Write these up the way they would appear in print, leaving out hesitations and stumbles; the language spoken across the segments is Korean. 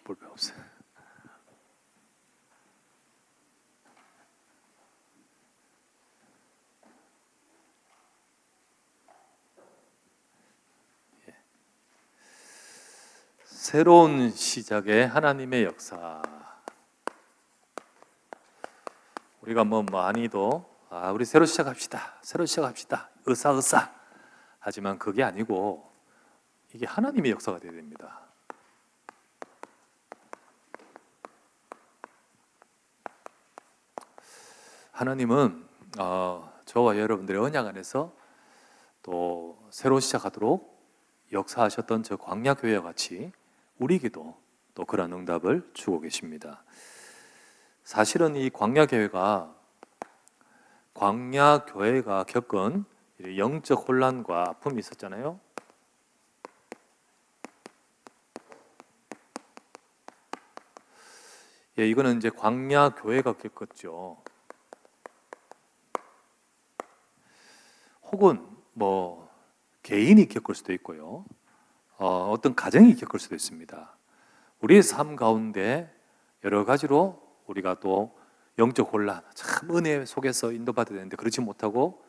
볼 필요 없어요. 새로운 시작의 하나님의 역사. 우리가 많이도 우리 새로 시작합시다, 새로 시작합시다, 으쌰으쌰 하지만 그게 아니고 이게 하나님의 역사가 되어야 됩니다. 하나님은 저와 여러분들의 언약 안에서 또 새로 시작하도록 역사하셨던 저 광야교회와 같이 우리에게도 또 그런 응답을 주고 계십니다. 사실은 이 광야교회가 겪은 영적 혼란과 아픔이 있었잖아요. 이거는 이제 광야교회가 겪었죠. 혹은 개인이 겪을 수도 있고요. 어떤 가정이 겪을 수도 있습니다. 우리의 삶 가운데 여러 가지로 우리가 또 영적 혼란, 참 은혜 속에서 인도받아야 되는데 그렇지 못하고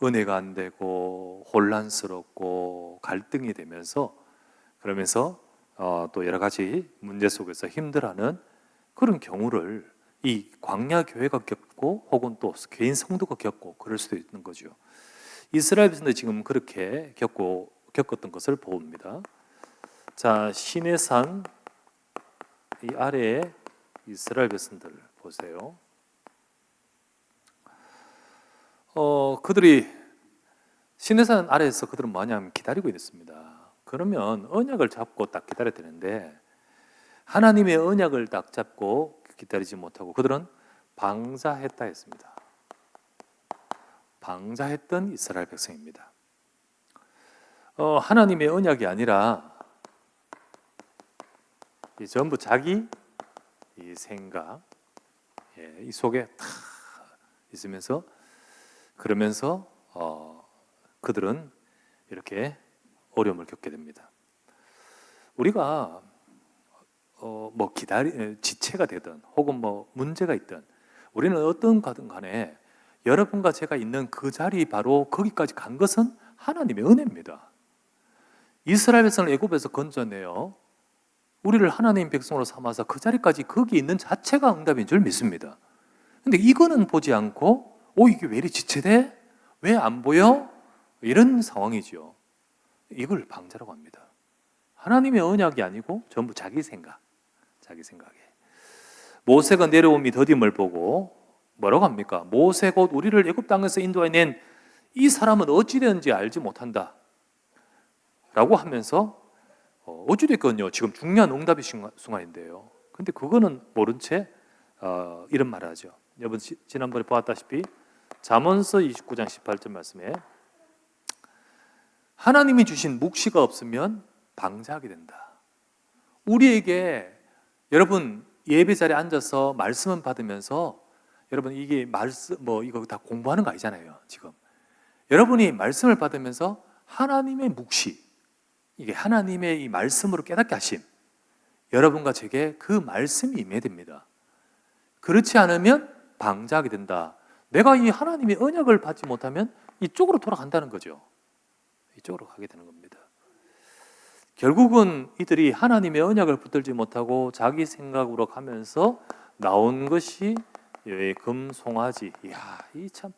은혜가 안 되고 혼란스럽고 갈등이 되면서 그러면서 또 여러 가지 문제 속에서 힘들어하는 그런 경우를 이 광야교회가 겪고 혹은 또 개인 성도가 겪고 그럴 수도 있는 거죠. 이스라엘 백성들이 지금 그렇게 겪었던 것을 봅니다. 자, 시내산 이 아래에 이스라엘 백성들 보세요. 그들이 시내산 아래에서 그들은 뭐냐면 기다리고 있었습니다. 그러면 언약을 잡고 딱 기다려야 되는데 하나님의 언약을 딱 잡고 기다리지 못하고 그들은 방자했다 했습니다. 방자했던 이스라엘 백성입니다. 하나님의 언약이 아니라 전부 자기 이 생각 이 속에 다 있으면서 그러면서 그들은 이렇게 어려움을 겪게 됩니다. 우리가 지체가 되든 혹은 문제가 있든 우리는 어떤 가든 간에 여러분과 제가 있는 그 자리 바로 거기까지 간 것은 하나님의 은혜입니다. 이스라엘 백성을 애굽에서 건져내어 우리를 하나님 백성으로 삼아서 그 자리까지 거기 있는 자체가 응답인 줄 믿습니다. 근데 이거는 보지 않고 이게 왜 이리 지체돼? 왜 안 보여? 이런 상황이죠. 이걸 방자라고 합니다. 하나님의 언약이 아니고 전부 자기 생각에. 모세가 내려옴이 더딤을 보고 뭐라고 합니까? 모세 곧 우리를 애굽 땅에서 인도해낸 이 사람은 어찌 되는지 알지 못한다 라고 하면서 어찌됐건요 지금 중요한 응답의 순간인데요. 근데 그거는 모른 채 이런 말을 하죠. 여러분 지난번에 보았다시피 잠언서 29장 18절 말씀에 하나님이 주신 묵시가 없으면 방자하게 된다. 우리에게 여러분 예배 자리에 앉아서 말씀을 받으면서 여러분 이게 말씀 이거 다 공부하는 거 아니잖아요. 지금 여러분이 말씀을 받으면서 하나님의 묵시 이게 하나님의 이 말씀으로 깨닫게 하심 여러분과 제게 그 말씀이 임해야 됩니다. 그렇지 않으면 방자하게 된다. 내가 이 하나님의 언약을 받지 못하면 이쪽으로 돌아간다는 거죠. 이쪽으로 가게 되는 겁니다. 결국은 이들이 하나님의 언약을 붙들지 못하고 자기 생각으로 가면서 나온 것이 금송아지. 이 참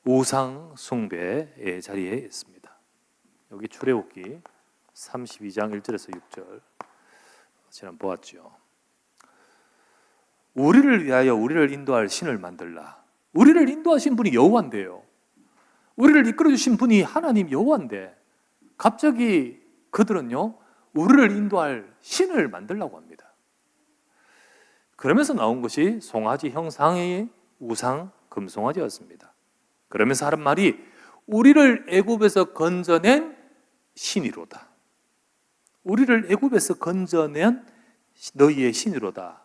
우상 숭배의 자리에 있습니다. 여기 출애굽기 32장 1절에서 6절 지난 보았죠. 우리를 위하여 우리를 인도할 신을 만들라. 우리를 인도하신 분이 여호와인데요. 우리를 이끌어 주신 분이 하나님 여호와인데 갑자기 그들은요 우리를 인도할 신을 만들라고 합니다. 그러면서 나온 것이 송아지 형상의 우상 금송아지였습니다. 그러면서 하는 말이 우리를 애굽에서 건져낸 신이로다. 우리를 애굽에서 건져낸 너희의 신이로다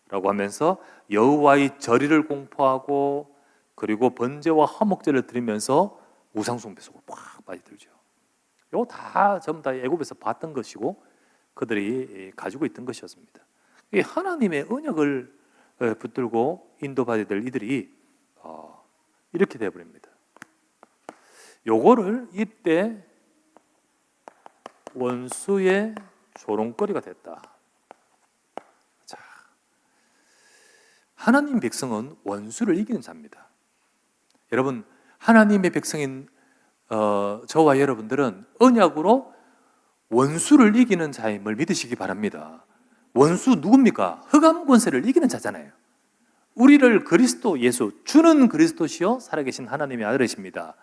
라고 하면서 여호와의 절의를 공포하고 그리고 번제와 화목제를 드리면서 우상숭배 속으로 팍 빠져들죠. 이거 다 전부 다 애굽에서 봤던 것이고 그들이 가지고 있던 것이었습니다. 이 하나님의 언약을 붙들고 인도받아야 될 이들이 이렇게 되어버립니다. 요거를 이때 원수의 조롱거리가 됐다. 자, 하나님 백성은 원수를 이기는 자입니다. 여러분, 하나님의 백성인 저와 여러분들은 언약으로 원수를 이기는 자임을 믿으시기 바랍니다. 원수 누굽니까? 흑암 권세를 이기는 자잖아요. 우리를 그리스도 예수, 주는 그리스도시요 살아계신 하나님의 아들이십니다.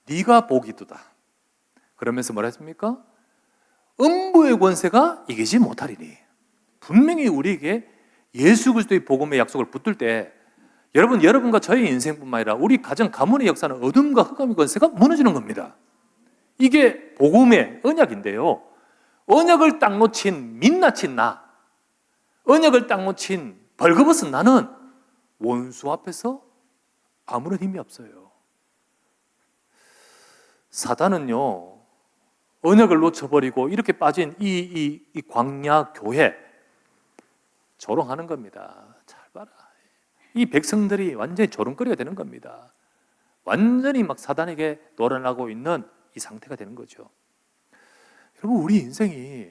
네가 복이도다. 그러면서 뭐라 했습니까? 음부의 권세가 이기지 못하리니. 분명히 우리에게 예수 그리스도의 복음의 약속을 붙들 때 여러분과 저의 인생뿐만 아니라 우리 가정 가문의 역사는 어둠과 흑암의 권세가 무너지는 겁니다. 이게 복음의 언약인데요. 언약을 딱 놓친 민낯인 나, 언약을 딱 놓친 벌거벗은 나는 원수 앞에서 아무런 힘이 없어요. 사단은요, 언약을 놓쳐버리고 이렇게 빠진 이 광야 교회 조롱하는 겁니다. 잘 봐라. 이 백성들이 완전히 조롱거리가 되는 겁니다. 완전히 막 사단에게 놀아나고 있는 이 상태가 되는 거죠. 여러분, 우리 인생이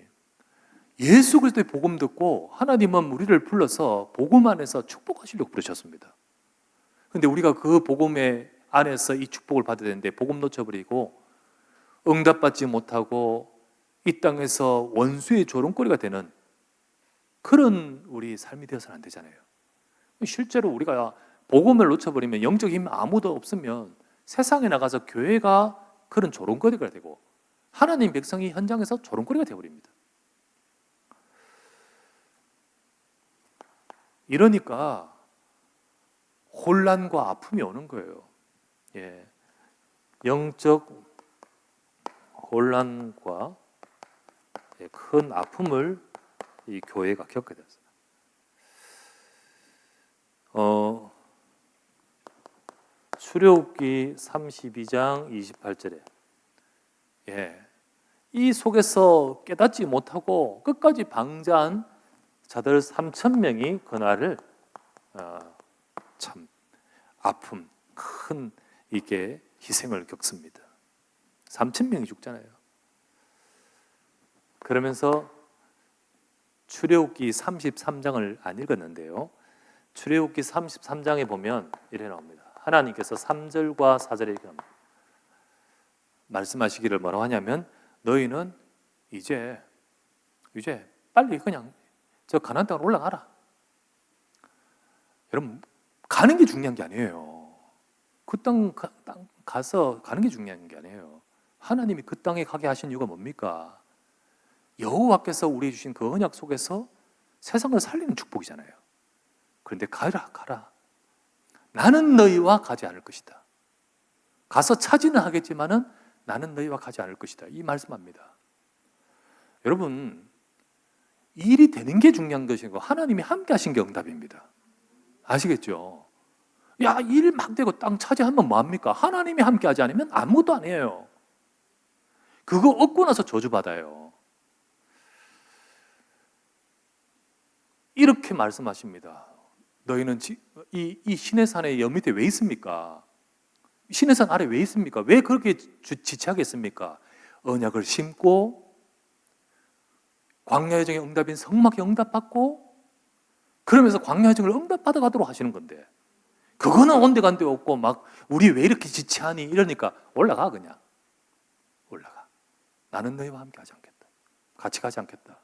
예수 그리스도의 복음 듣고 하나님은 우리를 불러서 복음 안에서 축복하시려고 부르셨습니다. 그런데 우리가 그 복음의 안에서 이 축복을 받아야 되는데 복음 놓쳐버리고 응답받지 못하고 이 땅에서 원수의 조롱거리가 되는 그런 우리 삶이 되어서는 안 되잖아요. 실제로 우리가 복음을 놓쳐버리면 영적 힘 아무도 없으면 세상에 나가서 교회가 그런 조롱거리가 되고 하나님 백성이 현장에서 조롱거리가 되어버립니다. 이러니까 혼란과 아픔이 오는 거예요. 예. 영적 혼란과 큰 아픔을 이 교회가 겪게 됐어요. 출애굽기 32장 28절에 이 속에서 깨닫지 못하고 끝까지 방자한 자들 3,000명이 그날을 참 아픔, 큰 이게 희생을 겪습니다. 3,000명이 죽잖아요. 그러면서 출애굽기 33장을 안 읽었는데요. 출애굽기 33장에 보면 이래 나옵니다. 하나님께서 3절과 4절에 이렇게 나옵니다. 말씀하시기를 뭐라고 하냐면 너희는 이제 빨리 그냥 저 가나안 땅으로 올라가라. 여러분, 가는 게 중요한 게 아니에요. 그 땅 가서 가는 게 중요한 게 아니에요. 하나님이 그 땅에 가게 하신 이유가 뭡니까? 여호와께서 우리에게 주신 그 언약 속에서 세상을 살리는 축복이잖아요. 그런데 가라. 나는 너희와 가지 않을 것이다. 가서 차지는 하겠지만은 나는 너희와 가지 않을 것이다. 이 말씀합니다. 여러분, 일이 되는 게 중요한 것이고 하나님이 함께 하신 게 응답입니다. 아시겠죠? 야, 일 막 되고 땅 차지하면 뭐합니까? 하나님이 함께 하지 않으면 아무것도 안 해요. 그거 얻고 나서 저주받아요. 이렇게 말씀하십니다. 너희는 이 시내산의 여 밑에 왜 있습니까? 시내산 아래 왜 있습니까? 왜 그렇게 지체하겠습니까? 언약을 심고 광야의 정의 응답인 성막에 응답받고 그러면서 광야의 정을 응답받아 가도록 하시는 건데 그거는 온데간데 없고 막 우리 왜 이렇게 지체하니 이러니까 올라가. 그냥 올라가. 나는 너희와 함께 하지 않겠다. 같이 가지 않겠다.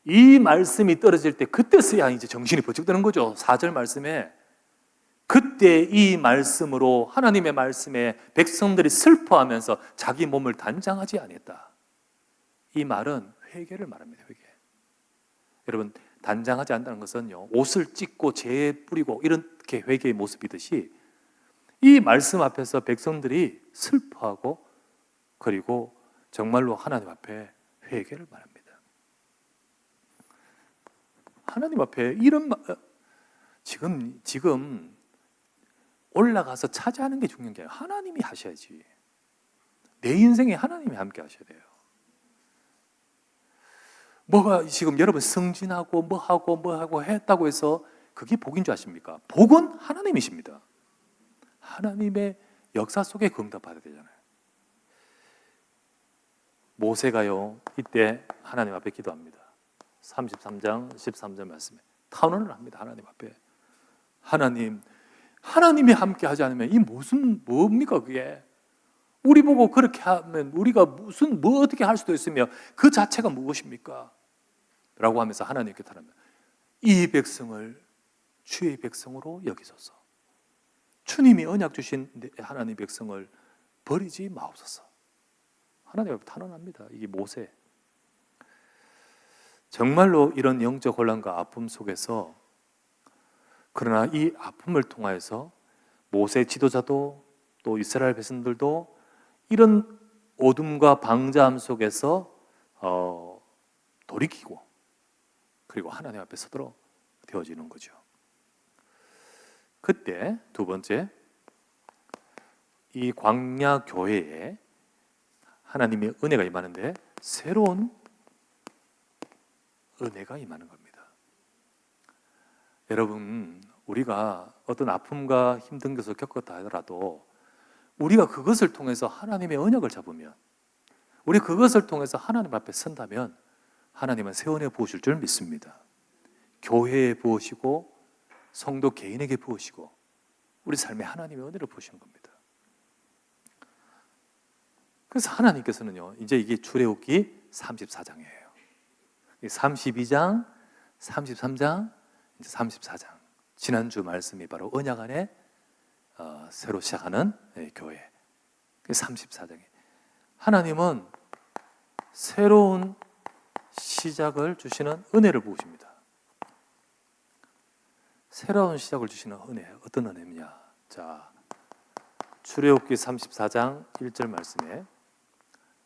이 말씀이 떨어질 때 그때서야 이제 정신이 번쩍 드는 거죠. 4절 말씀에 그때 이 말씀으로 하나님의 말씀에 백성들이 슬퍼하면서 자기 몸을 단장하지 아니했다. 이 말은 회개를 말합니다. 회개. 여러분, 단장하지 않는다는 것은요, 옷을 찢고 재에 뿌리고 이렇게 회개의 모습이듯이 이 말씀 앞에서 백성들이 슬퍼하고 그리고 정말로 하나님 앞에 회개를 말합니다. 하나님 앞에 이런 지금 올라가서 차지하는 게 중요한 게 아니라 하나님이 하셔야지. 내 인생에 하나님이 함께 하셔야 돼요. 뭐가 지금 여러분 승진하고 뭐하고 했다고 해서 그게 복인 줄 아십니까? 복은 하나님이십니다. 하나님의 역사 속에 응답받아야 되잖아요. 모세가요, 이때 하나님 앞에 기도합니다. 33장 13절 말씀에 탄원을 합니다. 하나님 앞에. 하나님이 함께 하지 않으면 이 뭡니까 그게? 우리 보고 그렇게 하면 우리가 뭐 어떻게 할 수도 있으며 그 자체가 무엇입니까? 라고 하면서 하나님께 타랍니다. 이 백성을 주의 백성으로 여기소서. 주님이 언약 주신 하나님 백성을 버리지 마옵소서. 하나님 앞에 탄원합니다. 이게 모세. 정말로 이런 영적 혼란과 아픔 속에서, 그러나 이 아픔을 통하여서 모세 지도자도 또 이스라엘 백성들도 이런 어둠과 방자함 속에서 돌이키고 그리고 하나님 앞에 서도록 되어지는 거죠. 그때 두 번째, 이 광야 교회에 하나님의 은혜가 임하는데 새로운 은혜가 임하는 겁니다. 여러분, 우리가 어떤 아픔과 힘든 것을 겪었다 하더라도 우리가 그것을 통해서 하나님의 언약을 잡으면, 우리 그것을 통해서 하나님 앞에 선다면 하나님은 새 은혜 부으실 줄 믿습니다. 교회에 부으시고 성도 개인에게 부으시고 우리 삶에 하나님의 은혜를 부으시는 겁니다. 그래서 하나님께서는요, 이제 이게 출애굽기 34장이에요. 32장, 33장, 이제 34장. 지난주 말씀이 바로 언약 안에 새로 시작하는 교회. 34장에 하나님은 새로운 시작을 주시는 은혜를 부으십니다. 새로운 시작을 주시는 은혜, 어떤 은혜냐? 자, 출애굽기 34장 1절 말씀에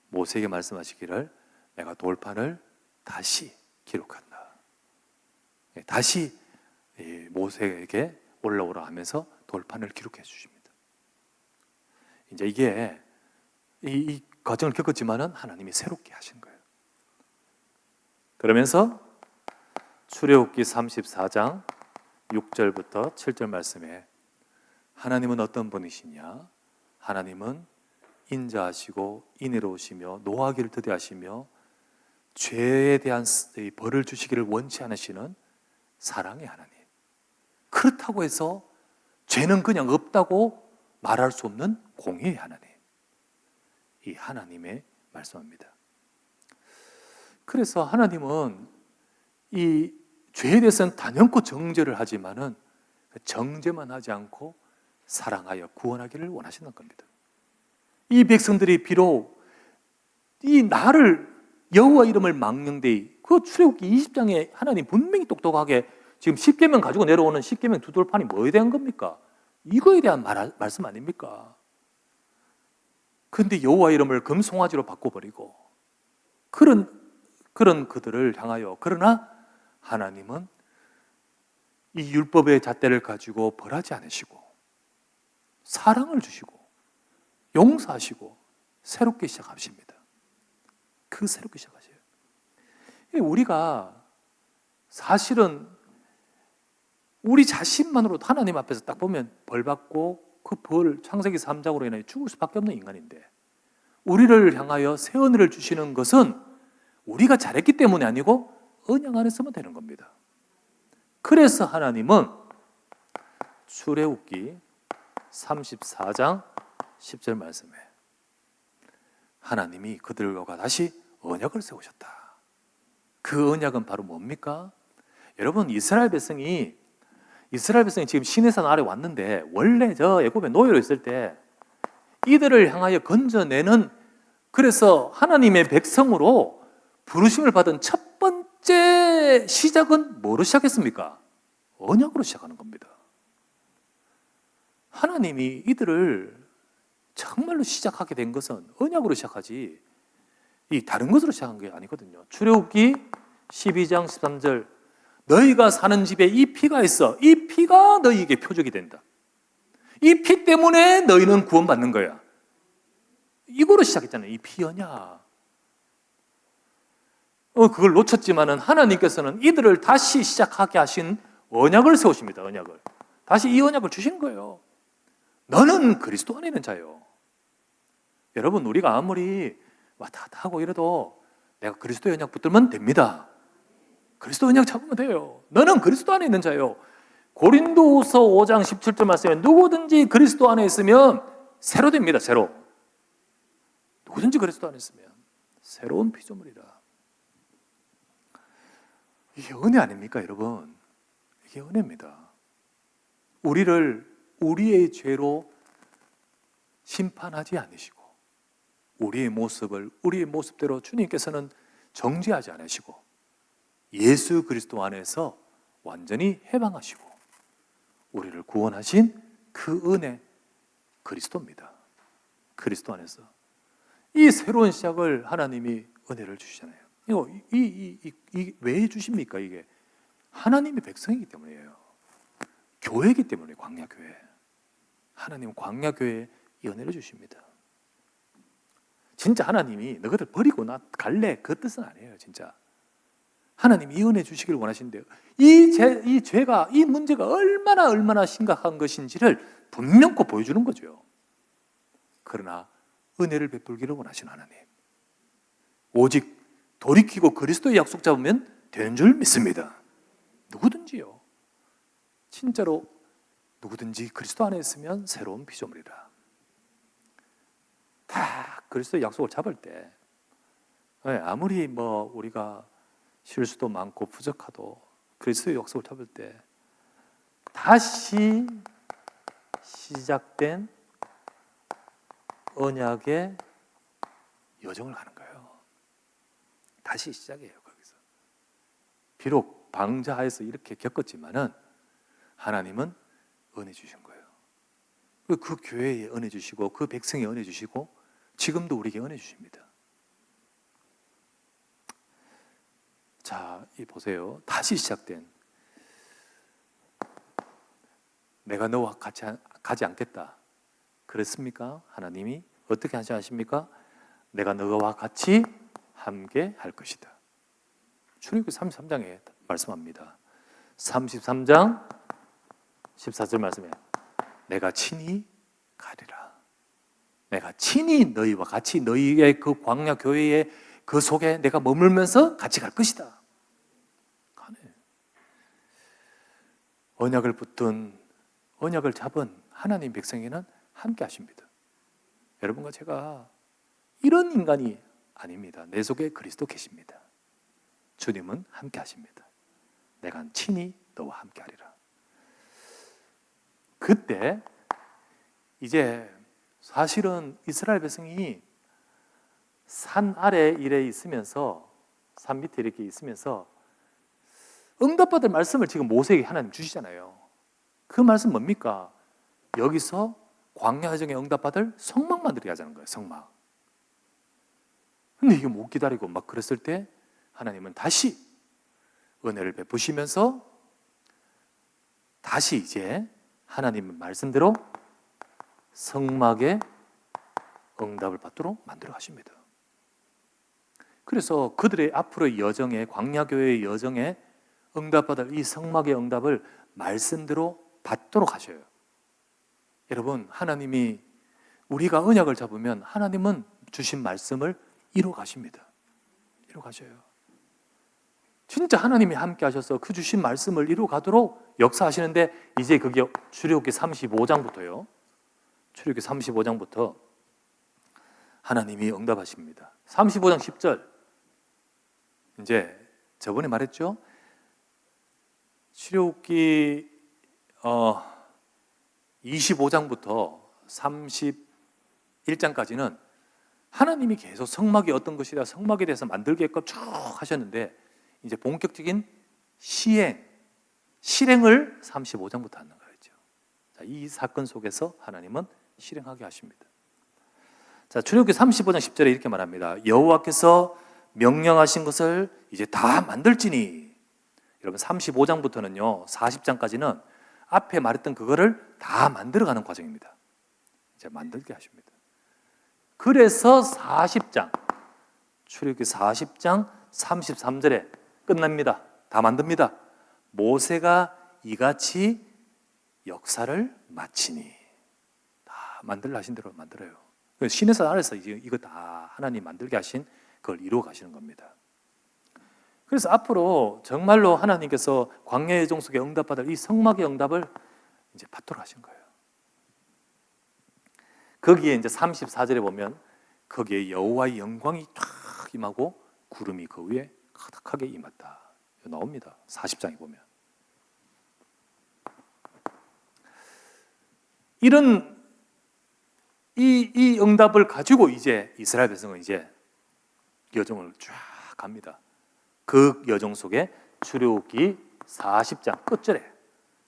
모세에게 말씀하시기를 내가 돌판을 다시 기록한다. 다시 모세에게 올라오라 하면서 돌판을 기록해 주십니다. 이제 이게 이 과정을 겪었지만은 하나님이 새롭게 하신 거예요. 그러면서 출애굽기 34장 6절부터 7절 말씀에 하나님은 어떤 분이시냐? 하나님은 인자하시고 인애로우시며 노하기를 더디하시며 죄에 대한 벌을 주시기를 원치 않으시는 사랑의 하나님. 그렇다고 해서 죄는 그냥 없다고 말할 수 없는 공의의 하나님. 이 하나님의 말씀입니다. 그래서 하나님은 이 죄에 대해서는 단연코 정죄를 하지만은 정죄만 하지 않고 사랑하여 구원하기를 원하시는 겁니다. 이 백성들이 비록 이 나를 여호와 이름을 망령되이, 그 출애굽기 20장에 하나님 분명히 똑똑하게 지금 십계명 가지고 내려오는 십계명 두 돌판이 뭐에 대한 겁니까? 이거에 대한 말씀 아닙니까? 그런데 여호와 이름을 금송아지로 바꿔버리고 그런 그들을 향하여, 그러나 하나님은 이 율법의 잣대를 가지고 벌하지 않으시고 사랑을 주시고 용서하시고 새롭게 시작하십니다. 그 새롭게 시작하셔요. 우리가 사실은 우리 자신만으로도 하나님 앞에서 딱 보면 벌받고 그 벌, 창세기 3장으로 인해 죽을 수밖에 없는 인간인데, 우리를 향하여 새 은혜를 주시는 것은 우리가 잘했기 때문이 아니고 언약 안에서만 되는 겁니다. 그래서 하나님은 출애굽기 34장 10절 말씀에 하나님이 그들과 다시 언약을 세우셨다. 그 언약은 바로 뭡니까? 여러분, 이스라엘 백성이 지금 시내산 아래 왔는데, 원래 저 애굽에 노예로 있을 때 이들을 향하여 건져내는, 그래서 하나님의 백성으로 부르심을 받은 첫 번째 시작은 뭐로 시작했습니까? 언약으로 시작하는 겁니다. 하나님이 이들을 정말로 시작하게 된 것은 언약으로 시작하지 이 다른 것으로 시작한 게 아니거든요. 출애굽기 12장 13절 너희가 사는 집에 이 피가 있어. 이 피가 너희에게 표적이 된다. 이 피 때문에 너희는 구원받는 거야. 이거로 시작했잖아요. 이 피 언약. 그걸 놓쳤지만은 하나님께서는 이들을 다시 시작하게 하신 언약을 세우십니다. 언약을. 다시 이 언약을 주신 거예요. 너는 그리스도 안에 있는 자요. 여러분, 우리가 아무리 왔다 갔다 하고 이래도 내가 그리스도의 언약 붙들면 됩니다. 그리스도 언약 잡으면 돼요. 너는 그리스도 안에 있는 자요. 고린도후서 5장 17절 말씀에 누구든지 그리스도 안에 있으면 새로 됩니다. 새로. 누구든지 그리스도 안에 있으면 새로운 피조물이라. 이게 은혜 아닙니까, 여러분? 이게 은혜입니다. 우리를 우리의 죄로 심판하지 않으시고 우리의 모습대로 주님께서는 정죄하지 않으시고 예수 그리스도 안에서 완전히 해방하시고 우리를 구원하신 그 은혜, 그리스도입니다. 그리스도 안에서 이 새로운 시작을 하나님이 은혜를 주시잖아요. 이거 왜 주십니까? 이게 하나님의 백성이기 때문이에요. 교회이기 때문에, 광야교회. 하나님은 광야교회에 이 은혜를 주십니다. 진짜 하나님이 너희들 버리고 나 갈래, 그 뜻은 아니에요. 진짜 하나님이 이 은혜 주시기를 원하시는데요, 이 죄가, 이 문제가 얼마나 심각한 것인지를 분명코 보여주는 거죠. 그러나 은혜를 베풀기를 원하시는 하나님, 오직 돌이키고 그리스도의 약속 잡으면 되는 줄 믿습니다. 누구든지요. 진짜로 누구든지 그리스도 안에 있으면 새로운 피조물이라. 다 그리스도의 약속을 잡을 때, 아무리 우리가 실수도 많고 부족하도 그리스도의 약속을 잡을 때 다시 시작된 언약의 여정을 가는 거예요. 다시 시작이에요. 거기서 비록 방자하에서 이렇게 겪었지만은 하나님은 은혜 주신 거예요. 그 교회에 은혜 주시고 그 백성에 은혜 주시고 지금도 우리에게 은혜 주십니다. 자, 이 보세요. 다시 시작된, 내가 너와 같이 가지 않겠다 그랬습니까? 하나님이 어떻게 하지 않습니까? 내가 너와 같이 함께 할 것이다. 출애굽기 33장에 말씀합니다. 33장 14절 말씀에 내가 친히 가리라. 내가 친히 너희와 같이 너희의 그 광야 교회의 그 속에 내가 머물면서 같이 갈 것이다. 가네. 언약을 붙든 언약을 잡은 하나님 백성에는 함께 하십니다. 여러분과 제가 이런 인간이 아닙니다. 내 속에 그리스도 계십니다. 주님은 함께 하십니다. 내가 친히 너와 함께 하리라. 그때 이제 사실은 이스라엘 백성이 산 아래 이래 있으면서, 산 밑에 이렇게 있으면서 응답받을 말씀을 지금 모세에게 하나님 주시잖아요. 그 말씀 뭡니까? 여기서 광야여정에 응답받을 성막 만들게 하자는 거예요. 성막. 근데 이게 못 기다리고 막 그랬을 때 하나님은 다시 은혜를 베푸시면서 다시 이제 하나님의 말씀대로 성막의 응답을 받도록 만들어 가십니다. 그래서 그들의 앞으로의 여정에, 광야교회의 여정에 응답받을 이 성막의 응답을 말씀대로 받도록 하셔요. 여러분, 하나님이, 우리가 언약을 잡으면 하나님은 주신 말씀을 이루어 가십니다. 이루어 가셔요. 진짜 하나님이 함께 하셔서 그 주신 말씀을 이루어 가도록 역사하시는데, 이제 그게 출애굽기 35장부터요. 출애굽기 35장부터 하나님이 응답하십니다. 35장 10절. 이제 저번에 말했죠. 출애굽기 25장부터 31장까지는 하나님이 계속 성막이 어떤 것이다, 성막에 대해서 만들게끔 쭉 하셨는데, 이제 본격적인 실행을 35장부터 하는 거였죠. 자, 이 사건 속에서 하나님은 실행하게 하십니다. 자, 출애굽기 35장 10절에 이렇게 말합니다. 여호와께서 명령하신 것을 이제 다 만들지니. 여러분, 35장부터는요 40장까지는 앞에 말했던 그거를 다 만들어가는 과정입니다. 이제 만들게 하십니다. 그래서 40장, 출애굽기 40장 33절에 끝납니다. 다 만듭니다. 모세가 이같이 역사를 마치니. 다 만들라 하신 대로 만들어요. 신에서 아래서 이거 다 하나님 만들게 하신 그걸 이루어 가시는 겁니다. 그래서 앞으로 정말로 하나님께서 광야의 여정 속에 응답받을 이 성막의 응답을 이제 받도록 하신 거예요. 거기에 이제 34절에 보면 거기에 여호와의 영광이 탁 임하고 구름이 그 위에 가득하게 임했다. 나옵니다. 40장에 보면. 이런 이 응답을 가지고 이제 이스라엘 백성은 이제 여정을 쫙 갑니다. 그 여정 속에 출애굽기 40장 끝절에,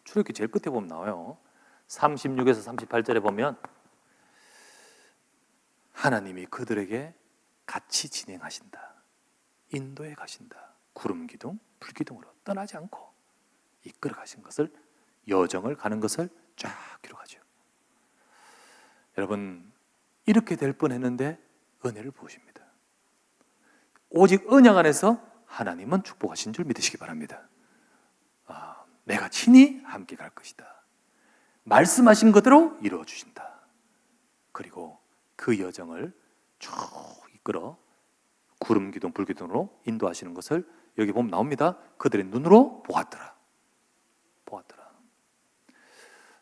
출애굽기 제일 끝에 보면 나와요. 36에서 38절에 보면 하나님이 그들에게 같이 진행하신다. 인도에 가신다. 구름 기둥, 불 기둥으로 떠나지 않고 이끌어 가신 것을, 여정을 가는 것을 쫙 기록하죠. 여러분, 이렇게 될 뻔했는데 은혜를 부으십니다. 오직 언약 안에서 하나님은 축복하신 줄 믿으시기 바랍니다. 내가 친히 함께 갈 것이다. 말씀하신 그대로 이루어 주신다. 그리고 그 여정을 쭉 이끌어 구름 기둥, 불 기둥으로 인도하시는 것을 여기 보면 나옵니다. 그들의 눈으로 보았더라.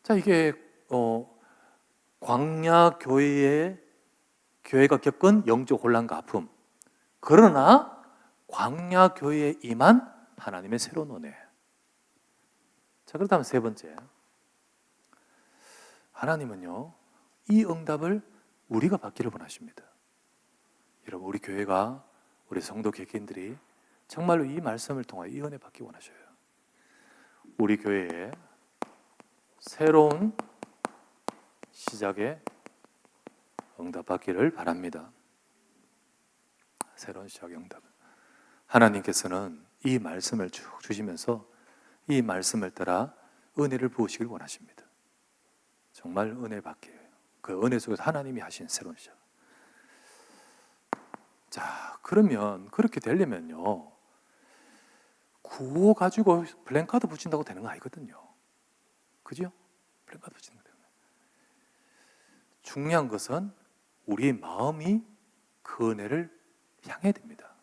자, 이게 광야 교회가 겪은 영적 혼란과 아픔. 그러나 광야 교회에 임한 하나님의 새로운 은혜. 자, 그렇다면 세 번째, 하나님은요 이 응답을 우리가 받기를 원하십니다. 여러분, 우리 교회가, 우리 성도 개개인들이 정말로 이 말씀을 통하여 이 은혜 받기 원하셔요. 우리 교회에 새로운 시작에 응답받기를 바랍니다. 새로운 시작의 응답. 하나님께서는 이 말씀을 쭉 주시면서 이 말씀을 따라 은혜를 부으시길 원하십니다. 정말 은혜 받게 해요. 그 은혜 속에서 하나님이 하신 새로운 시작. 자, 그러면 그렇게 되려면요, 구호 가지고 플랜카드 붙인다고 되는 거 아니거든요. 그죠? 플랜카드 붙이는 거 되는 거예요. 중요한 것은 우리의 마음이 그 은혜를 향해야 됩니다.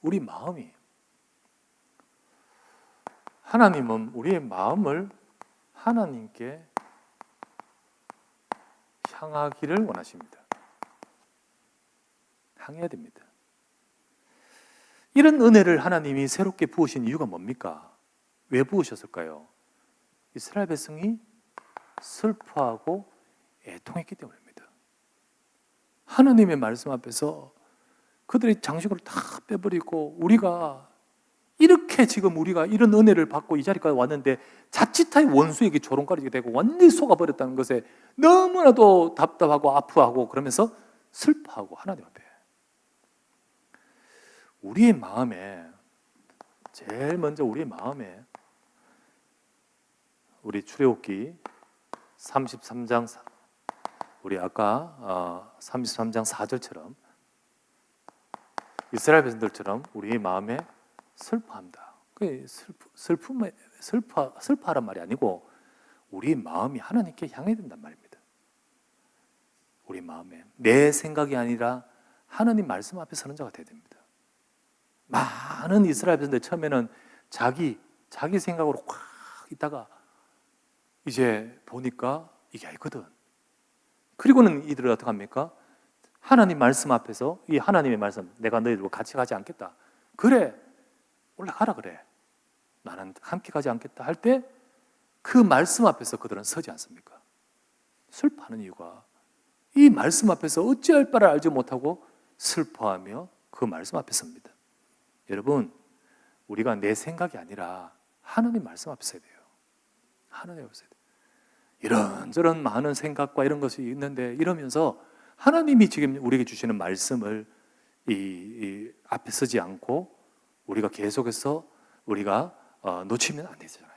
우리 마음이. 하나님은 우리의 마음을 하나님께 향하기를 원하십니다. 향해야 됩니다. 이런 은혜를 하나님이 새롭게 부으신 이유가 뭡니까? 왜 부으셨을까요? 이스라엘 백성이 슬퍼하고 애통했기 때문입니다. 하나님의 말씀 앞에서 그들의 장식을 다 빼버리고, 우리가 이렇게 지금 우리가 이런 은혜를 받고 이 자리까지 왔는데 자칫하여 원수에게 조롱거리게 되고 완전히 속아버렸다는 것에 너무나도 답답하고 아프하고 그러면서 슬퍼하고, 하나님 앞에 우리의 마음에, 제일 먼저 우리의 마음에, 우리 출애굽기 33장, 우리 아까 33장 4절처럼 이스라엘 백성들처럼 우리의 마음에 슬퍼한다. 슬퍼하란 말이 아니고 우리 마음이 하나님께 향해야 된단 말입니다. 우리 마음에 내 생각이 아니라 하나님 말씀 앞에 서는 자가 되어야 됩니다. 많은 이스라엘 백성들 처음에는 자기 생각으로 확 있다가 이제 보니까 이게 아니거든. 그리고는 이들을 어떻게 합니까? 하나님 말씀 앞에서, 이 하나님의 말씀, 내가 너희들과 같이 가지 않겠다. 그래, 올라가라 그래. 나는 함께 가지 않겠다 할 때 그 말씀 앞에서 그들은 서지 않습니까? 슬퍼하는 이유가 이 말씀 앞에서 어찌할 바를 알지 못하고 슬퍼하며 그 말씀 앞에 섭니다. 여러분, 우리가 내 생각이 아니라 하나님 말씀 앞에 서야 돼요. 하나님 앞에 서야 돼요. 이런저런 많은 생각과 이런 것이 있는데, 이러면서 하나님이 지금 우리에게 주시는 말씀을 이 앞에 서지 않고 우리가 계속해서 우리가 놓치면 안 되잖아요.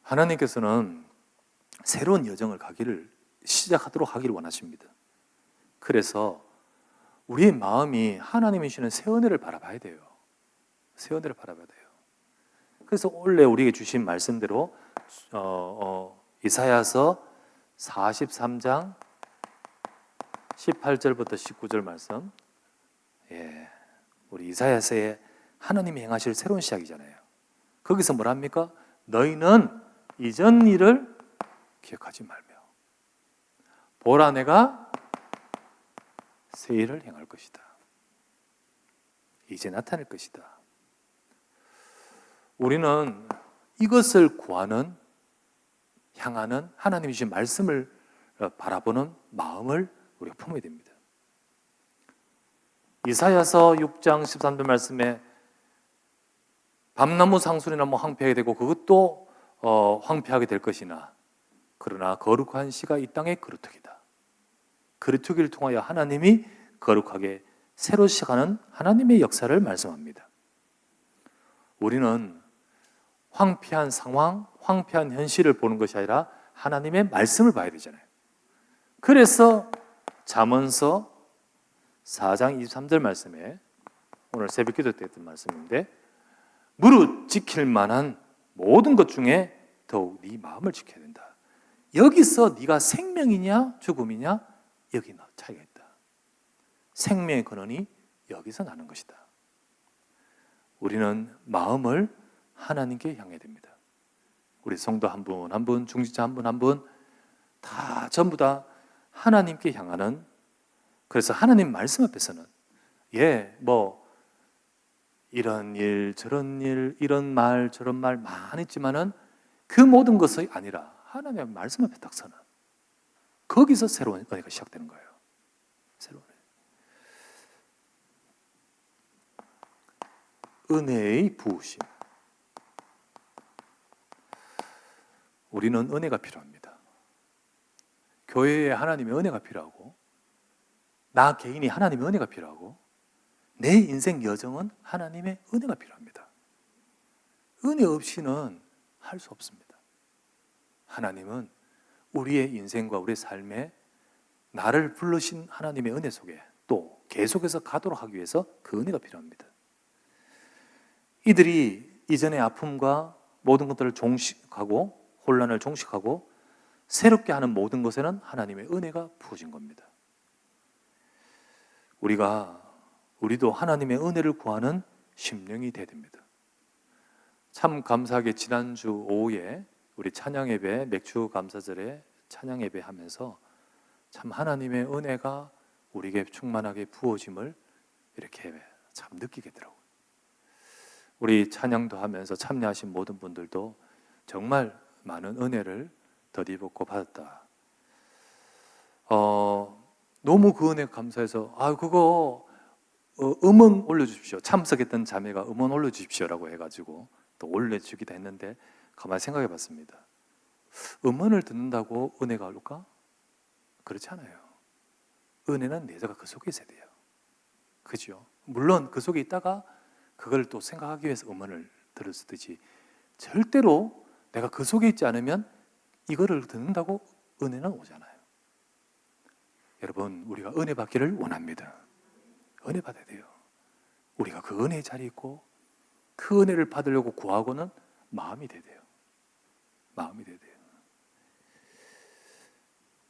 하나님께서는 새로운 여정을 시작하도록 하기를 원하십니다. 그래서 우리의 마음이 하나님이 주시는 새 은혜를 바라봐야 돼요. 새 은혜를 바라봐야 돼요. 그래서 원래 우리에게 주신 말씀대로 이사야서 43장 18절부터 19절 말씀, 우리 이사야서에 하나님이 행하실 새로운 시작이잖아요. 거기서 뭐랍니까? 너희는 이전 일을 기억하지 말며 보라, 내가 새 일을 행할 것이다. 이제 나타낼 것이다. 우리는 이것을 구하는, 향하는 하나님이 주신 말씀을 바라보는 마음을 우리가 품어야 됩니다. 이사야서 6장 13절 말씀에 밤나무 상술이나 황폐하게 되고 그것도 황폐하게 될 것이나 그러나 거룩한 씨가 이 땅의 거루터기다. 거루터기를 통하여 하나님이 거룩하게 새로 시작하는 하나님의 역사를 말씀합니다. 우리는 황폐한 상황, 황폐한 현실을 보는 것이 아니라 하나님의 말씀을 봐야 되잖아요. 그래서 잠언서 4장 23절 말씀에 오늘 새벽 기도 때 했던 말씀인데, 무릇 지킬 만한 모든 것 중에 더욱 네 마음을 지켜야 된다. 여기서 네가 생명이냐 죽음이냐, 여기 차이가 있다. 생명의 근원이 여기서 나는 것이다. 우리는 마음을 하나님께 향해야 됩니다. 우리 성도 한 분 한 분, 중직자 한 분 한 분 다 전부 다 하나님께 향하는, 그래서 하나님 말씀 앞에서는 이런 일 저런 일, 이런 말 저런 말 많이 있지만은 그 모든 것이 아니라 하나님의 말씀 앞에 딱 서는, 거기서 새로운 은혜가 시작되는 거예요. 새로운 은혜의 부으심. 우리는 은혜가 필요합니다. 교회에 하나님의 은혜가 필요하고, 나 개인이 하나님의 은혜가 필요하고, 내 인생 여정은 하나님의 은혜가 필요합니다. 은혜 없이는 할 수 없습니다. 하나님은 우리의 인생과 우리의 삶에 나를 부르신 하나님의 은혜 속에 또 계속해서 가도록 하기 위해서 그 은혜가 필요합니다. 이들이 이전의 아픔과 모든 것들을 종식하고 혼란을 종식하고 새롭게 하는 모든 것에는 하나님의 은혜가 부어진 겁니다. 우리도 하나님의 은혜를 구하는 심령이 되어야 됩니다. 참 감사하게 지난주 오후에 우리 찬양예배, 맥주 감사절에 찬양예배 하면서 참 하나님의 은혜가 우리에게 충만하게 부어짐을 이렇게 참 느끼게 되더라고요. 우리 찬양도 하면서 참여하신 모든 분들도 정말 많은 은혜를 덧입었고 받았다. 너무 그 은혜 감사해서 그거 음원 올려주십시오. 참석했던 자매가 음원 올려주십시오라고 해가지고 또 올려주기도 했는데 가만히 생각해 봤습니다. 음원을 듣는다고 은혜가 올까? 그렇지 않아요. 은혜는 내가 그 속에 있어야 돼요. 그죠? 물론 그 속에 있다가 그걸 또 생각하기 위해서 음원을 들을 수 있듯이 절대로 내가 그 속에 있지 않으면 이거를 듣는다고 은혜는 오잖아요. 여러분, 우리가 은혜 받기를 원합니다. 은혜 받아야 돼요. 우리가 그 은혜의 자리에 있고 그 은혜를 받으려고 구하고는 마음이 돼야 돼요. 마음이 돼야 돼요.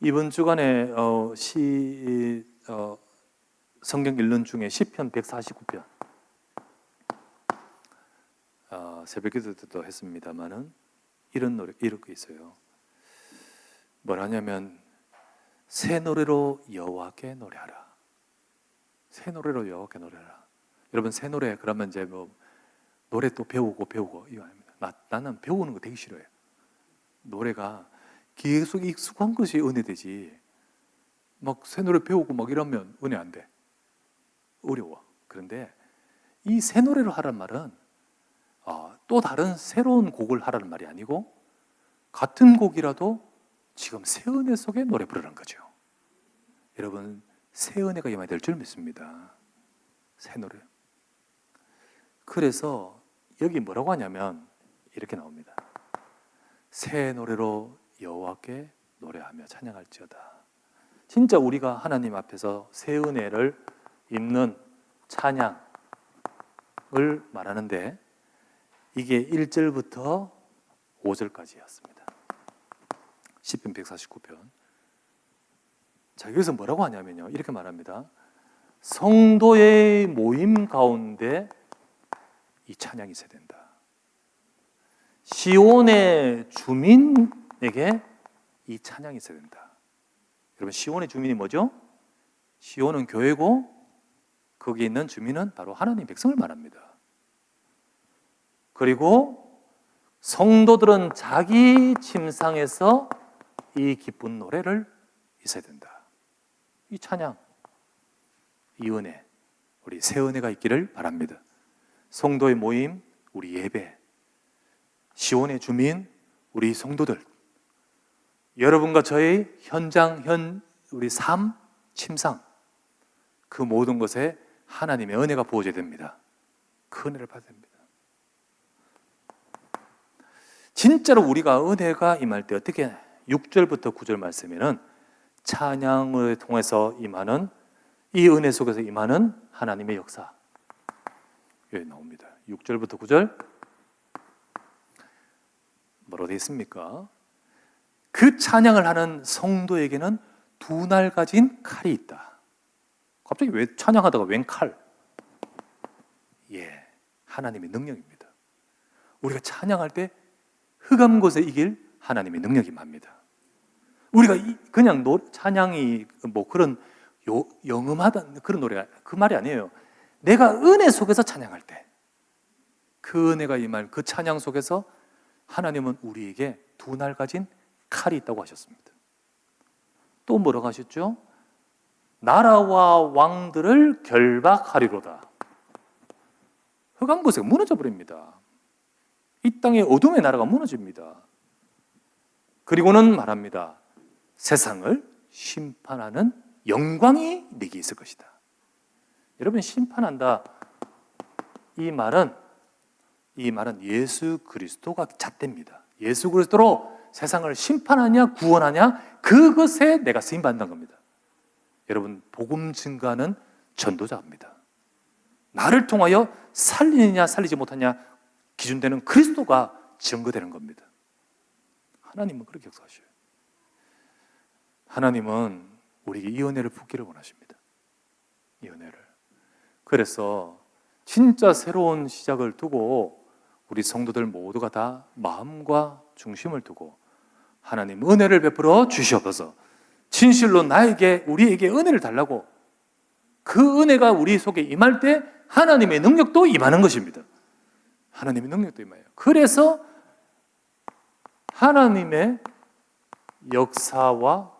이번 주간에 성경 읽는 중에 시편 149편 새벽 기도 때도 했습니다마는 이런 노래, 이렇게 있어요. 뭐라냐면 새 노래로 여호와께 노래하라. 새 노래로 여호와께 노래하라. 여러분, 새 노래 그러면 이제 노래 또 배우고 이거 아닙니다. 나는 배우는 거 되게 싫어해요. 노래가 계속 익숙한 것이 은혜되지 막 새 노래 배우고 막 이러면 은혜 안 돼. 어려워. 그런데 이 새 노래로 하란 말은 또 다른 새로운 곡을 하라는 말이 아니고 같은 곡이라도 지금 새 은혜 속에 노래 부르는 거죠. 여러분, 새 은혜가 임하게 될 줄 믿습니다. 새 노래. 그래서 여기 뭐라고 하냐면 이렇게 나옵니다. 새 노래로 여호와께 노래하며 찬양할지어다. 진짜 우리가 하나님 앞에서 새 은혜를 입는 찬양을 말하는데 이게 1절부터 5절까지였습니다. 시편 149편. 자, 여기서 뭐라고 하냐면요, 이렇게 말합니다. 성도의 모임 가운데 이 찬양이 있어야 된다. 시온의 주민에게 이 찬양이 있어야 된다. 여러분, 시온의 주민이 뭐죠? 시온은 교회고 거기 있는 주민은 바로 하나님 백성을 말합니다. 그리고 성도들은 자기 침상에서 이 기쁜 노래를 있어야 된다. 이 찬양, 이 은혜, 우리 새 은혜가 있기를 바랍니다. 성도의 모임, 우리 예배, 시온의 주민, 우리 성도들, 여러분과 저의 현장, 우리 삶, 침상, 그 모든 것에 하나님의 은혜가 부어져야 됩니다. 그 은혜를 받아야 됩니다. 진짜로 우리가 은혜가 임할 때 어떻게 6절부터 9절 말씀에는 찬양을 통해서 임하는 이 은혜 속에서 임하는 하나님의 역사 여기 나옵니다. 6절부터 9절 뭐라고 되어 있습니까? 그 찬양을 하는 성도에게는 두 날 가진 칼이 있다. 갑자기 왜 찬양하다가 웬 칼? 예, 하나님의 능력입니다. 우리가 찬양할 때 흑암 곳에 이길 하나님의 능력이 맙니다. 우리가 그냥 찬양이 뭐 그런 영음하다 그런 노래가 그 말이 아니에요. 내가 은혜 속에서 찬양할 때 그 은혜가 임할 그 찬양 속에서 하나님은 우리에게 두 날 가진 칼이 있다고 하셨습니다. 또 뭐라고 하셨죠? 나라와 왕들을 결박하리로다. 흑암 곳에 무너져 버립니다. 이 땅의 어둠의 나라가 무너집니다. 그리고는 말합니다. 세상을 심판하는 영광이 네게 있을 것이다. 여러분, 심판한다. 이 말은 예수 그리스도가 잣대입니다. 예수 그리스도로 세상을 심판하냐 구원하냐 그것에 내가 쓰임받는 겁니다. 여러분, 복음 증거하는 전도자입니다. 나를 통하여 살리느냐 살리지 못하냐 기준되는 그리스도가 증거되는 겁니다. 하나님은 그렇게 역사하셔요. 하나님은 우리에게 이 은혜를 붓기를 원하십니다. 이 은혜를. 그래서 진짜 새로운 시작을 두고 우리 성도들 모두가 다 마음과 중심을 두고 하나님 은혜를 베풀어 주시옵소서. 진실로 우리에게 은혜를 달라고 그 은혜가 우리 속에 임할 때 하나님의 능력도 임하는 것입니다. 하나님의 능력도 임해요. 그래서 하나님의 역사와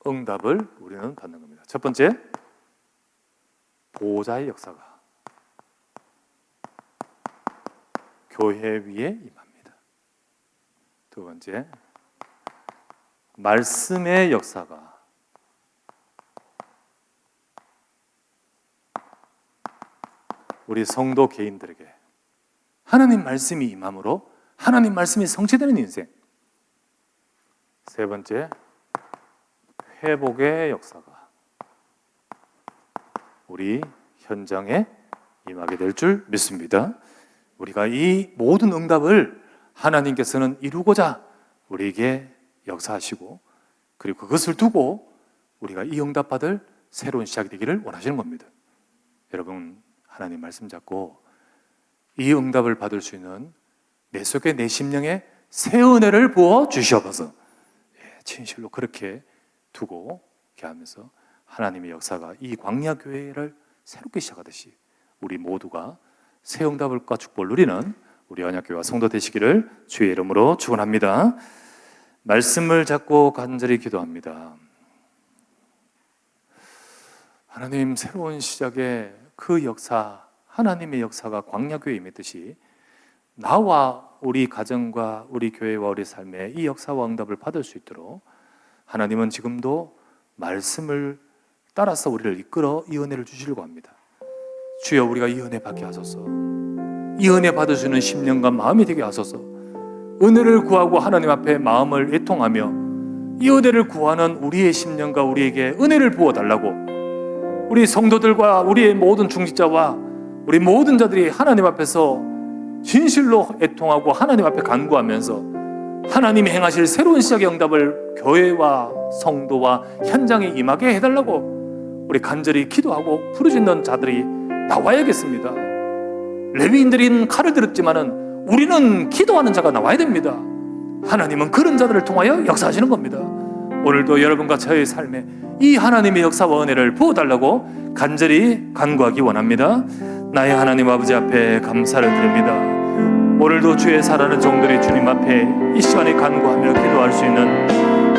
응답을 우리는 받는 겁니다. 첫 번째, 보호자의 역사가 교회 위에 임합니다. 두 번째, 말씀의 역사가 우리 성도 개인들에게 하나님 말씀이 임함으로 하나님 말씀이 성취되는 인생. 세 번째, 회복의 역사가 우리 현장에 임하게 될 줄 믿습니다. 우리가 이 모든 응답을 하나님께서는 이루고자 우리에게 역사하시고 그리고 그것을 두고 우리가 이 응답받을 새로운 시작이 되기를 원하시는 겁니다. 여러분, 하나님 말씀 잡고 이 응답을 받을 수 있는 내 속에 내 심령에 새 은혜를 부어 주시옵소서. 진실로 그렇게 두고 이렇게 하면서 하나님의 역사가 이 광야 교회를 새롭게 시작하듯이 우리 모두가 새 응답과 축복을 누리는 우리 언약교회와 성도 되시기를 주의 이름으로 축원합니다. 말씀을 잡고 간절히 기도합니다. 하나님, 새로운 시작의 그 역사, 하나님의 역사가 광야교회에 임했듯이 나와 우리 가정과 우리 교회와 우리 삶에 이 역사와 응답을 받을 수 있도록 하나님은 지금도 말씀을 따라서 우리를 이끌어 이 은혜를 주시려고 합니다. 주여, 우리가 이 은혜 받게 하소서. 이 은혜 받을 수 있는 심령과 마음이 되게 하소서. 은혜를 구하고 하나님 앞에 마음을 애통하며 이 은혜를 구하는 우리의 심령과 우리에게 은혜를 부어달라고, 우리 성도들과 우리의 모든 중직자와 우리 모든 자들이 하나님 앞에서 진실로 애통하고 하나님 앞에 간구하면서 하나님이 행하실 새로운 시작의 응답을 교회와 성도와 현장에 임하게 해달라고 우리 간절히 기도하고 부르짖는 자들이 나와야겠습니다. 레위인들은 칼을 들었지만은 우리는 기도하는 자가 나와야 됩니다. 하나님은 그런 자들을 통하여 역사하시는 겁니다. 오늘도 여러분과 저의 삶에 이 하나님의 역사와 은혜를 부어달라고 간절히 간구하기 원합니다. 나의 하나님 아버지 앞에 감사를 드립니다. 오늘도 주의 사랑하는 종들이 주님 앞에 이 시간에 간구하며 기도할 수 있는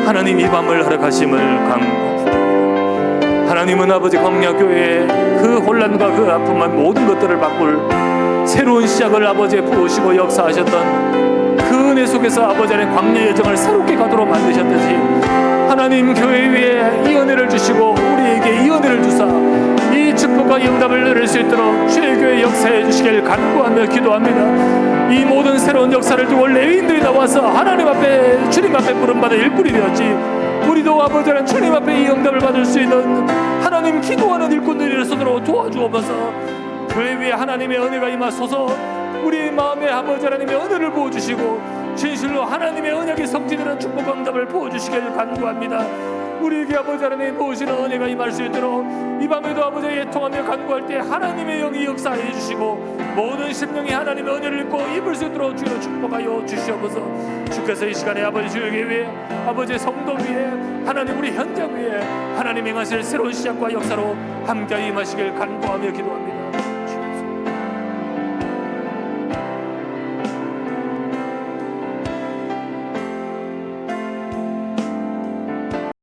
하나님 이 밤을 허락하심을 간구합니다. 하나님은 아버지 광야교회의 그 혼란과 그 아픔만 모든 것들을 바꿀 새로운 시작을 아버지에 부으시고 역사하셨던 그 은혜 속에서 아버지 안에 광야 여정을 새롭게 가도록 만드셨듯이 하나님 교회 위에 이 은혜를 주시고 우리에게 이 은혜를 주사 이 축복과 응답을 누릴 수 있도록 주의 교회 역사해 주시길 간구하며 기도합니다. 이 모든 새로운 역사를 두고 레위인들이 나와서 하나님 앞에 주님 앞에 부름받아 일꾼이 되었지, 우리도 아버지 하나님 주님 앞에 이 응답을 받을 수 있는 하나님 기도하는 일꾼들이 서도록 도와주옵소서. 교회 위에 하나님의 은혜가 임하소서. 우리 마음에 아버지 하나님의 은혜를 부어주시고 진실로 하나님의 언약이 성취되는 축복과 응답을 부어주시길 간구합니다. 우리에게 아버지 하나님 부으시는 은혜가 임할 수 있도록 이 밤에도 아버지 애통하며 간구할 때 하나님의 영이 역사해 주시고 모든 심령이 하나님의 은혜를 입고 입을 수 있도록 주여 축복하여 주시옵소서. 주께서 이 시간에 아버지 주에게 위해 아버지 성도 위에 하나님 우리 현장 위에 하나님 행하실 새로운 시작과 역사로 함께 임하시길 간구하며 기도합니다.